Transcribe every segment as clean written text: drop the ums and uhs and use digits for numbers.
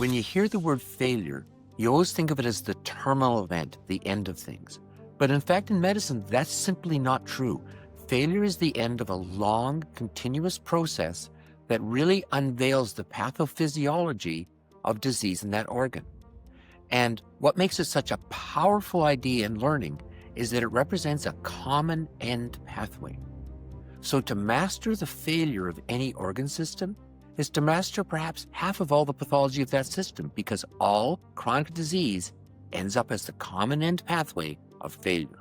When you hear the word failure, you always think of it as the terminal event, the end of things. But in fact, in medicine, that's simply not true. Failure is the end of a long, continuous process that really unveils the pathophysiology of disease in that organ. And what makes it such a powerful idea in learning is that it represents a common end pathway. So to master the failure of any organ system is to master perhaps half of all the pathology of that system, because all chronic disease ends up as the common end pathway of failure.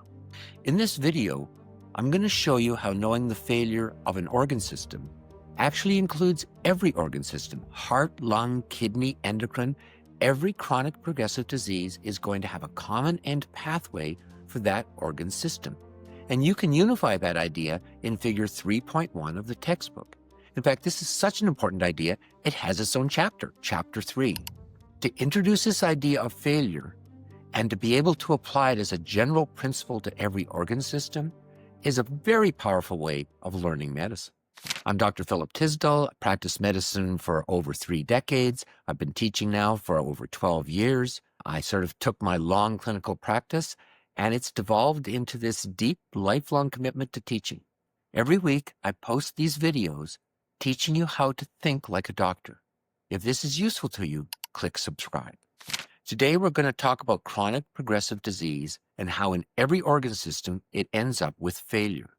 In this video, I'm going to show you how knowing the failure of an organ system actually includes every organ system: heart, lung, kidney, endocrine. Every chronic progressive disease is going to have a common end pathway for that organ system. And you can unify that idea in figure 3.1 of the textbook. In fact, this is such an important idea, it has its own chapter, chapter 3. To introduce this idea of failure and to be able to apply it as a general principle to every organ system is a very powerful way of learning medicine. I'm Dr. Philip Tisdall. I practiced medicine for over 3 decades. I've been teaching now for over 12 years. I sort of took my long clinical practice and it's devolved into this deep, lifelong commitment to teaching. Every week, I post these videos teaching you how to think like a doctor. If this is useful to you, click subscribe. Today, we're going to talk about chronic progressive disease and how in every organ system it ends up with failure.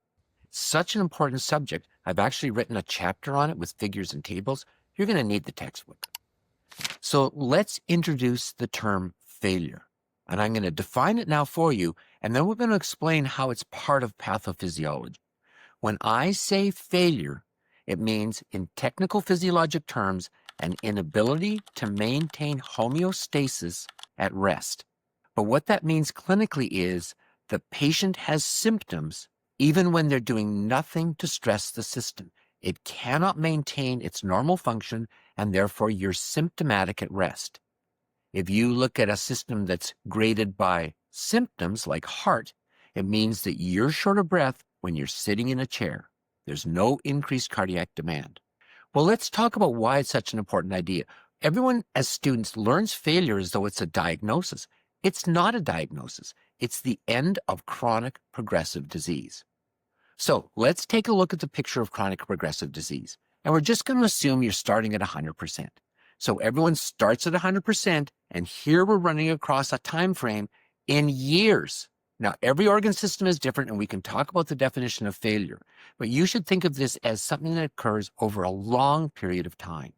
Such an important subject, I've actually written a chapter on it with figures and tables. You're going to need the textbook. So let's introduce the term failure. And I'm going to define it now for you, and then we're going to explain how it's part of pathophysiology. When I say failure, it means, in technical physiologic terms, an inability to maintain homeostasis at rest. But what that means clinically is the patient has symptoms even when they're doing nothing to stress the system. It cannot maintain its normal function, and therefore you're symptomatic at rest. If you look at a system that's graded by symptoms like heart, it means that you're short of breath when you're sitting in a chair. There's no increased cardiac demand. Well, let's talk about why it's such an important idea. Everyone, as students, learns failure as though it's a diagnosis. It's not a diagnosis. It's the end of chronic progressive disease. So let's take a look at the picture of chronic progressive disease. And we're just going to assume you're starting at 100%. So everyone starts at 100%, and here we're running across a time frame in years. Now, every organ system is different, and we can talk about the definition of failure, but you should think of this as something that occurs over a long period of time.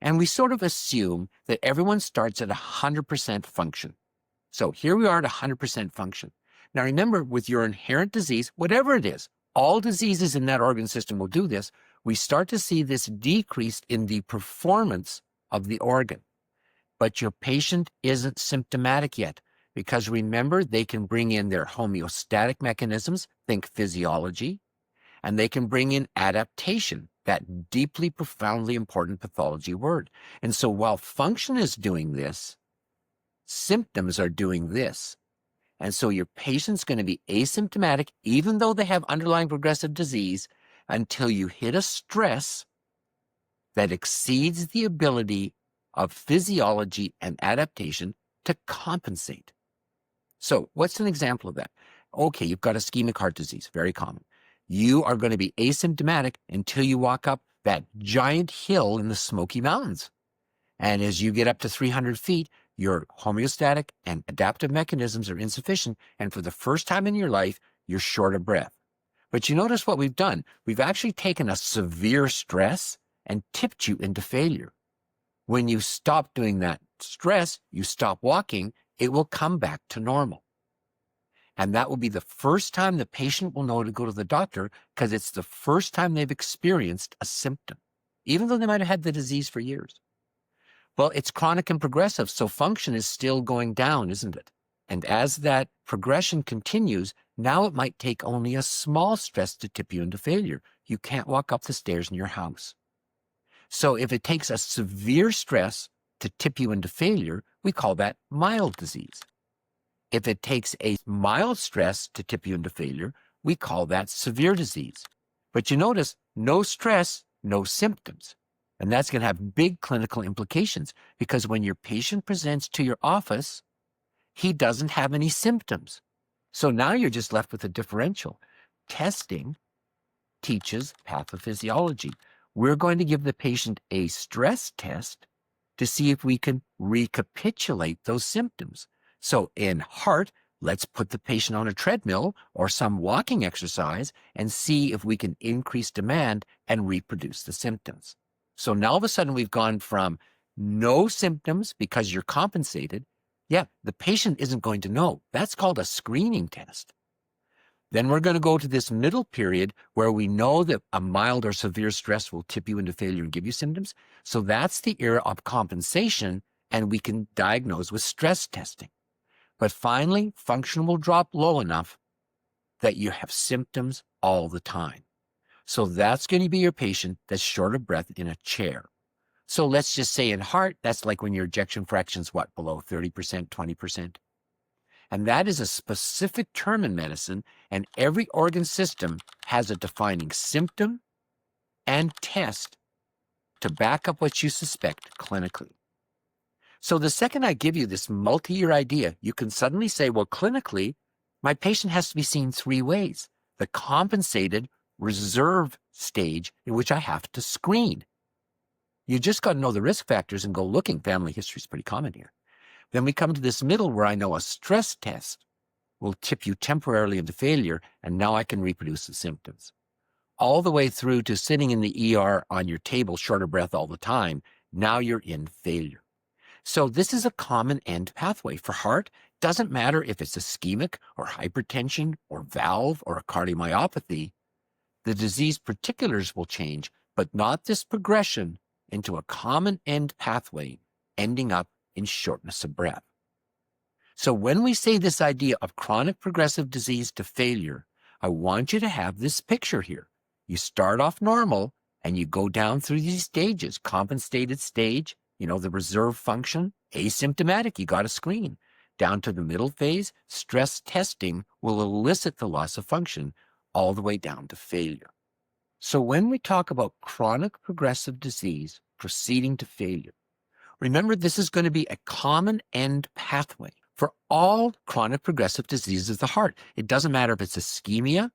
And we sort of assume that everyone starts at 100% function. So here we are at 100% function. Now, remember, with your inherent disease, whatever it is, all diseases in that organ system will do this, we start to see this decrease in the performance of the organ. But your patient isn't symptomatic yet, because remember, they can bring in their homeostatic mechanisms, think physiology, and they can bring in adaptation, that deeply, profoundly important pathology word. And so while function is doing this, symptoms are doing this. And so your patient's going to be asymptomatic, even though they have underlying progressive disease, until you hit a stress that exceeds the ability of physiology and adaptation to compensate. So what's an example of that? Okay, you've got ischemic heart disease, very common. You are going to be asymptomatic until you walk up that giant hill in the Smoky Mountains. And as you get up to 300 feet, your homeostatic and adaptive mechanisms are insufficient, and for the first time in your life, you're short of breath. But you notice what we've done. We've actually taken a severe stress and tipped you into failure. When you stop doing that stress, you stop walking, it will come back to normal. And that will be the first time the patient will know to go to the doctor, because it's the first time they've experienced a symptom, even though they might have had the disease for years. Well, it's chronic and progressive, so function is still going down, isn't it? And as that progression continues, now it might take only a small stress to tip you into failure. You can't walk up the stairs in your house. So if it takes a severe stress to tip you into failure, we call that mild disease. If it takes a mild stress to tip you into failure, we call that severe disease. But you notice, no stress, no symptoms. And that's going to have big clinical implications because when your patient presents to your office, he doesn't have any symptoms. So now you're just left with a differential. Testing teaches pathophysiology. We're going to give the patient a stress test to see if we can recapitulate those symptoms. So in heart, let's put the patient on a treadmill or some walking exercise and see if we can increase demand and reproduce the symptoms. So now all of a sudden we've gone from no symptoms because you're compensated. Yeah, the patient isn't going to know. That's called a screening test. Then we're going to go to this middle period where we know that a mild or severe stress will tip you into failure and give you symptoms. So that's the era of compensation, and we can diagnose with stress testing. But finally, function will drop low enough that you have symptoms all the time. So that's going to be your patient that's short of breath in a chair. So let's just say in heart, that's like when your ejection fraction's below 30%, 20%. And that is a specific term in medicine, and every organ system has a defining symptom and test to back up what you suspect clinically. So the second I give you this multi-year idea, you can suddenly say, well, clinically, my patient has to be seen three ways. The compensated reserve stage in which I have to screen. You just got to know the risk factors and go looking. Family history is pretty common here. Then we come to this middle where I know a stress test will tip you temporarily into failure, and now I can reproduce the symptoms. All the way through to sitting in the ER on your table, short of breath all the time, now you're in failure. So this is a common end pathway. For heart, doesn't matter if it's ischemic or hypertension or valve or a cardiomyopathy, the disease particulars will change, but not this progression into a common end pathway ending up in shortness of breath. So when we say this idea of chronic progressive disease to failure, I want you to have this picture here. You start off normal and you go down through these stages. Compensated stage, the reserve function, asymptomatic, you got to screen. Down to the middle phase, stress testing will elicit the loss of function all the way down to failure. So when we talk about chronic progressive disease proceeding to failure, remember this is going to be a common end pathway for all chronic progressive diseases of the heart. It doesn't matter if it's ischemia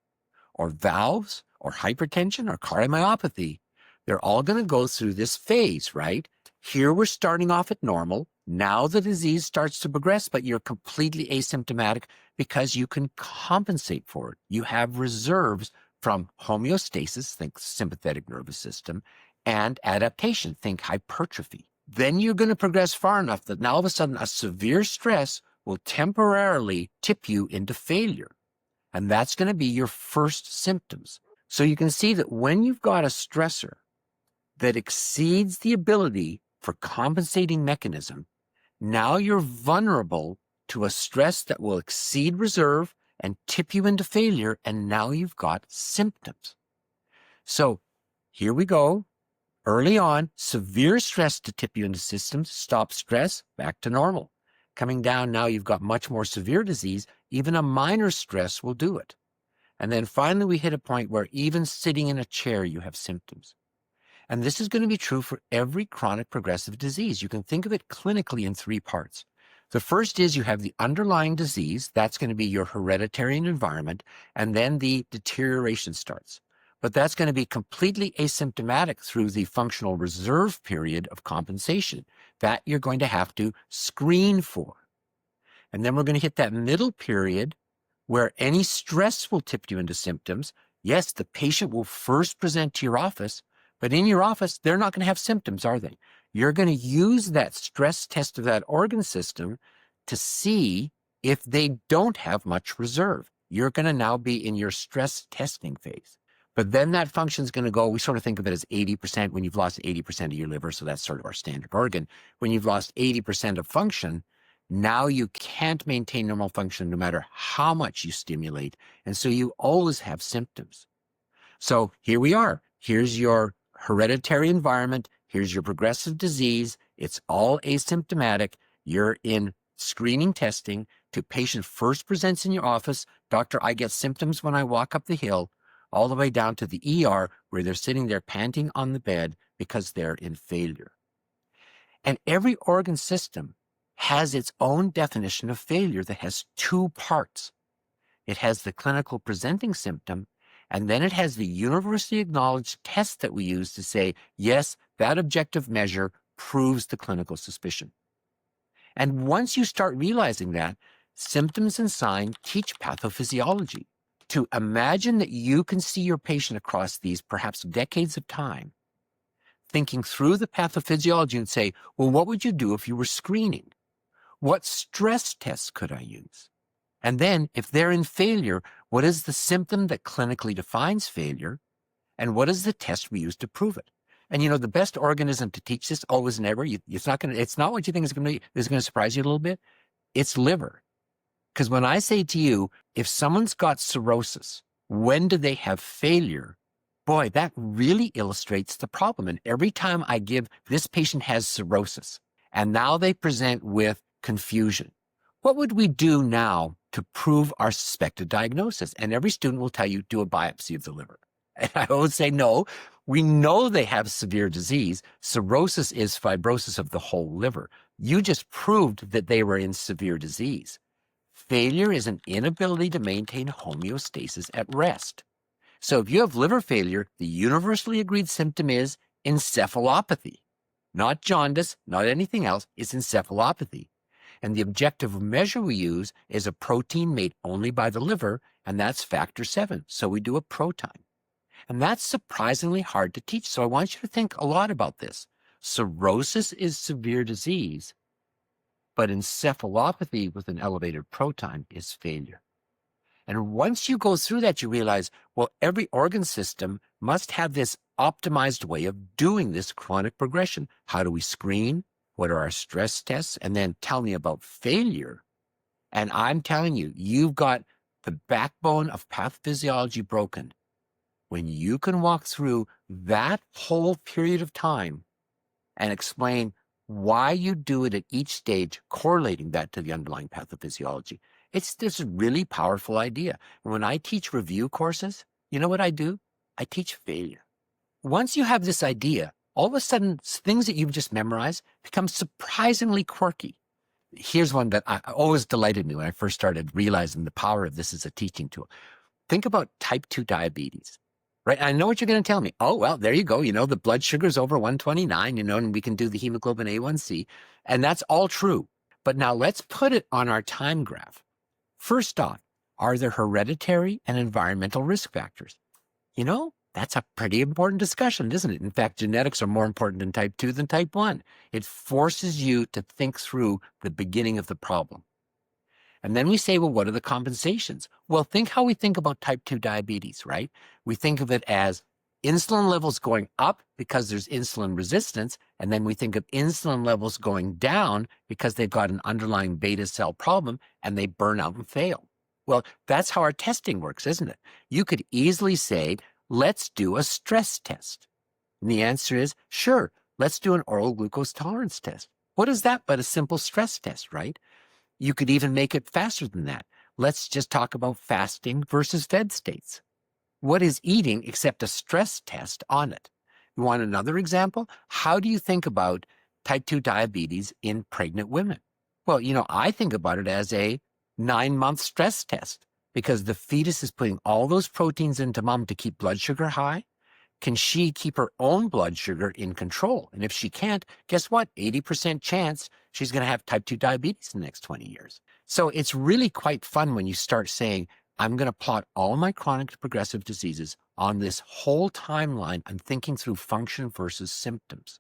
or valves or hypertension or cardiomyopathy. They're all going to go through this phase, right? Here we're starting off at normal. Now the disease starts to progress, but you're completely asymptomatic because you can compensate for it. You have reserves from homeostasis, think sympathetic nervous system, and adaptation, think hypertrophy. Then you're going to progress far enough that now all of a sudden a severe stress will temporarily tip you into failure. And that's going to be your first symptoms. So you can see that when you've got a stressor that exceeds the ability for compensating mechanism, now you're vulnerable to a stress that will exceed reserve and tip you into failure, and now you've got symptoms. So here we go. Early on, severe stress to tip you into systems, stop stress, back to normal. Coming down now, you've got much more severe disease. Even a minor stress will do it. And then finally, we hit a point where even sitting in a chair, you have symptoms. And this is going to be true for every chronic progressive disease. You can think of it clinically in three parts. The first is you have the underlying disease. That's going to be your hereditary environment. And then the deterioration starts. But that's going to be completely asymptomatic through the functional reserve period of compensation. That you're going to have to screen for. And then we're going to hit that middle period where any stress will tip you into symptoms. Yes, the patient will first present to your office, but in your office, they're not going to have symptoms, are they? You're going to use that stress test of that organ system to see if they don't have much reserve. You're going to now be in your stress testing phase. But then that function is going to go, we sort of think of it as 80% when you've lost 80% of your liver, so that's sort of our standard organ. When you've lost 80% of function, now you can't maintain normal function no matter how much you stimulate, and so you always have symptoms. So here we are. Here's your hereditary environment. Here's your progressive disease. It's all asymptomatic. You're in screening testing. To patient first presents in your office, doctor, I get symptoms when I walk up the hill. all the way down to the ER where they're sitting there panting on the bed because they're in failure. And every organ system has its own definition of failure that has two parts. It has the clinical presenting symptom, and then it has the universally acknowledged test that we use to say, yes, that objective measure proves the clinical suspicion. And once you start realizing that, symptoms and sign teach pathophysiology. To imagine that you can see your patient across these perhaps decades of time, thinking through the pathophysiology and say, well, what would you do if you were screening? What stress tests could I use? And then, if they're in failure, what is the symptom that clinically defines failure? And what is the test we use to prove it? And the best organism to teach this always and ever, it's not what you think is going to surprise you a little bit. It's liver. Because when I say to you, if someone's got cirrhosis, when do they have failure? Boy, that really illustrates the problem. And every time I give, this patient has cirrhosis, and now they present with confusion. What would we do now to prove our suspected diagnosis? And every student will tell you, do a biopsy of the liver. And I always say, no, we know they have severe disease. Cirrhosis is fibrosis of the whole liver. You just proved that they were in severe disease. Failure is an inability to maintain homeostasis at rest. So if you have liver failure, the universally agreed symptom is encephalopathy. Not jaundice, not anything else, it's encephalopathy. And the objective measure we use is a protein made only by the liver, and that's factor 7. So we do a ProTime. And that's surprisingly hard to teach. So I want you to think a lot about this. Cirrhosis is severe disease, but encephalopathy with an elevated ProTime is failure. And once you go through that, you realize, well, every organ system must have this optimized way of doing this chronic progression. How do we screen? What are our stress tests? And then tell me about failure. And I'm telling you, you've got the backbone of pathophysiology broken when you can walk through that whole period of time and explain why you do it at each stage, correlating that to the underlying pathophysiology. It's this really powerful idea. And when I teach review courses, you know what I do? I teach failure. Once you have this idea, all of a sudden, things that you've just memorized become surprisingly quirky. Here's one that always delighted me when I first started realizing the power of this as a teaching tool. Think about type 2 diabetes. Right? I know what you're going to tell me. Oh, well, there you go. The blood sugar is over 129, and we can do the hemoglobin A1C. And that's all true. But now let's put it on our time graph. First off, are there hereditary and environmental risk factors? That's a pretty important discussion, isn't it? In fact, genetics are more important in type 2 than type 1. It forces you to think through the beginning of the problem. And then we say, well, what are the compensations? Well, think how we think about type 2 diabetes, right? We think of it as insulin levels going up because there's insulin resistance, and then we think of insulin levels going down because they've got an underlying beta cell problem and they burn out and fail. Well, that's how our testing works, isn't it? You could easily say, let's do a stress test. And the answer is, sure, let's do an oral glucose tolerance test. What is that but a simple stress test, right? You could even make it faster than that. Let's just talk about fasting versus fed states. What is eating except a stress test on it? You want another example? How do you think about type 2 diabetes in pregnant women? Well, I think about it as a 9-month stress test because the fetus is putting all those proteins into mom to keep blood sugar high. Can she keep her own blood sugar in control? And if she can't, guess what? 80% chance she's going to have type 2 diabetes in the next 20 years. So it's really quite fun when you start saying, I'm going to plot all my chronic to progressive diseases on this whole timeline and thinking through function versus symptoms.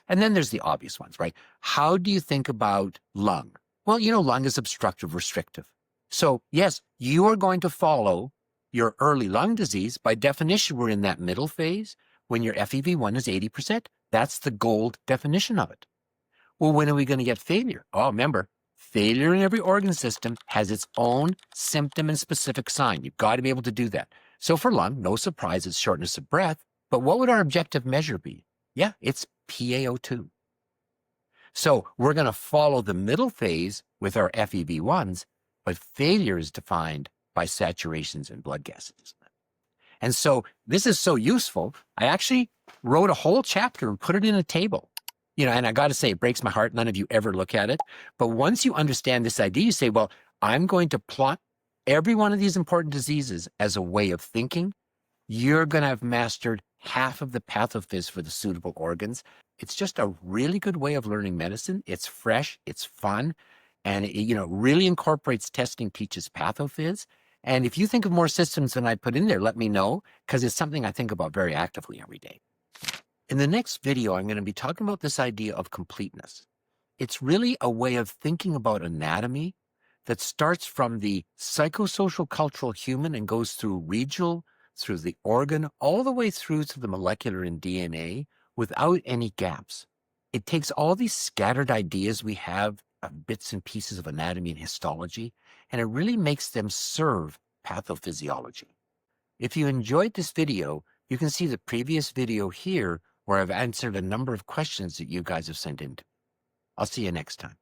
And then there's the obvious ones, right? How do you think about lung? Well, lung is obstructive restrictive. So yes, you are going to follow your early lung disease. By definition, we're in that middle phase when your FEV1 is 80%. That's the gold definition of it. Well, when are we going to get failure? Oh, remember, failure in every organ system has its own symptom and specific sign. You've got to be able to do that. So for lung, no surprise, it's shortness of breath. But what would our objective measure be? Yeah, it's PaO2. So we're going to follow the middle phase with our FEV1s, but failure is defined by saturations and blood gases. And so this is so useful. I actually wrote a whole chapter and put it in a table. And I got to say, it breaks my heart. None of you ever look at it. But once you understand this idea, you say, well, I'm going to plot every one of these important diseases as a way of thinking. You're going to have mastered half of the pathophys for the suitable organs. It's just a really good way of learning medicine. It's fresh, it's fun, and it really incorporates testing, teaches pathophys. And if you think of more systems than I put in there, let me know, because it's something I think about very actively every day. In the next video, I'm going to be talking about this idea of completeness. It's really a way of thinking about anatomy that starts from the psychosocial cultural human and goes through regional, through the organ, all the way through to the molecular and DNA without any gaps. It takes all these scattered ideas we have of bits and pieces of anatomy and histology, and it really makes them serve pathophysiology. If you enjoyed this video, you can see the previous video here where I've answered a number of questions that you guys have sent in. I'll see you next time.